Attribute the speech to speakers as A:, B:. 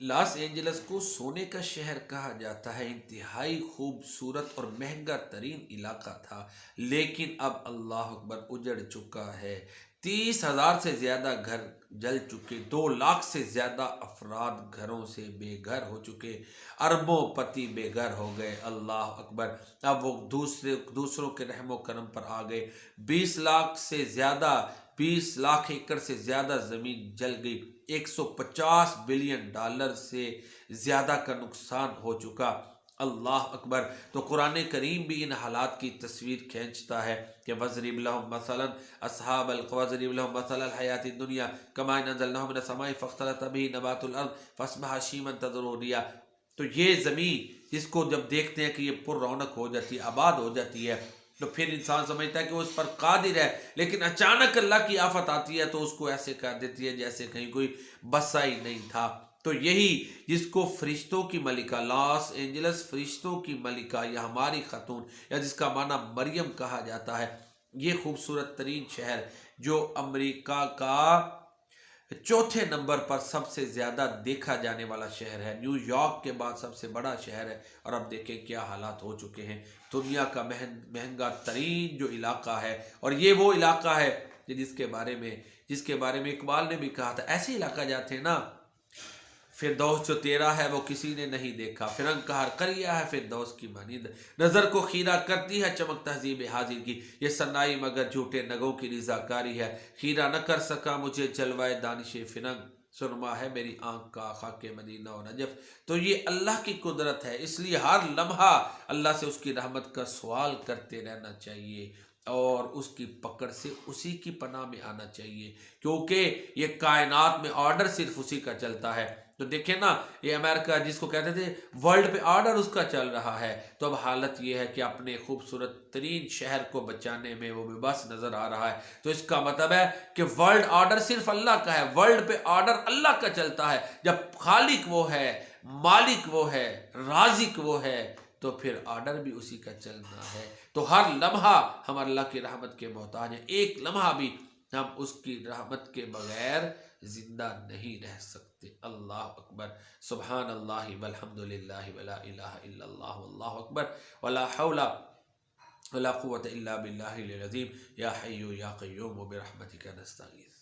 A: Los Angeles को सोने का शहर कहा जाता है। इंतहाई खूबसूरत और महंगा तरीन इलाका था, लेकिन अब अल्लाह अकबर उजड़ चुका है। 30,000 से ज़्यादा घर जल चुके, 2 लाख से ज़्यादा अफराद घरों से बेघर हो चुके, अरबों पति बेघर हो गए। अल्लाह अकबर। अब वो दूसरों के रहमो करम पर आ गए। 20 लाख एकड़ से ज़्यादा ज़मीन जल गई। 150 बिलियन डॉलर से ज़्यादा का नुकसान हो चुका। अल्लाह अकबर। तो कुरान करीम भी इन हालात की तस्वीर खींचता है कि वज़रिब लहुम मसलन अस्हाबल वज़रिब लहुम मसलल हयातिद दुनिया कमा नज़लनाहु मिनस समाई फ़ख्तलत बिही नबातुल अर्ज़ फ़अस्बहा हशीमन तज़रुहु रियाह। तो ये ज़मीन जिसको जब देखते हैं कि ये पुर रौनक हो जाती है, आबाद हो जाती है, तो फिर इंसान समझता है कि वो उस पर कादिर है, लेकिन अचानक अल्लाह की आफत आती है तो उसको ऐसे कर देती है जैसे कहीं कोई बसा ही नहीं था। तो यही जिसको फरिश्तों की मलिका, लॉस एंजल्स फरिश्तों की मलिका या हमारी खातून, या जिसका माना मरियम कहा जाता है, ये खूबसूरत तरीन शहर जो अमेरिका का चौथे नंबर पर सबसे ज़्यादा देखा जाने वाला शहर है, न्यूयॉर्क के बाद सबसे बड़ा शहर है। और अब देखें क्या हालात हो चुके हैं। दुनिया का महंगा तरीन जो इलाका है, और ये वो इलाका है कि जिसके बारे में इकबाल ने भी कहा था, ऐसे इलाका जाते हैं ना, फिरदौस जो तेरा है वो किसी ने नहीं देखा, फिरंग का हर करिया है फिरदौस की मानिंद, नज़र को खीरा करती है चमक तहजीब हाजिर की, ये सन्नाई मगर झूठे नगों की रिजाकारी है, खीरा न कर सका मुझे जलवाए दानिश फिरंग, सुरमा है मेरी आंख का खाके मदीना और नजफ। तो ये अल्लाह की कुदरत है, इसलिए हर लम्हा अल्लाह से उसकी रहमत का सवाल करते रहना चाहिए और उसकी पकड़ से उसी की पनाह में आना चाहिए, क्योंकि ये कायनात में ऑर्डर सिर्फ उसी का चलता है। तो देखें ना, ये अमेरिका जिसको कहते थे वर्ल्ड पे ऑर्डर उसका चल रहा है, तो अब हालत ये है कि अपने खूबसूरत तरीन शहर को बचाने में वो बेबस नजर आ रहा है। तो इसका मतलब है कि वर्ल्ड ऑर्डर सिर्फ अल्लाह का है, वर्ल्ड पे ऑर्डर अल्लाह का चलता है। जब खालिक वो है, मालिक वो है, राजिक वो है, तो फिर ऑर्डर भी उसी का चलना है। तो हर लम्हा हम अल्लाह की रहमत के मोहताज हैं, एक लम्हा भी हम उसकी रहमत के बगैर जिंदा नहीं रह सकते। अल्लाह अकबर। सुबहान अल्लाह वल्हम्दुलिल्लाहि वला इलाहा इल्लल्लाह वल्लाहु अकबर वला हौला वला कुव्वता इल्ला बिल्लाहिल अज़ीम या हय्यु या क़य्यूम बिरहमतिका नस्तगीथ।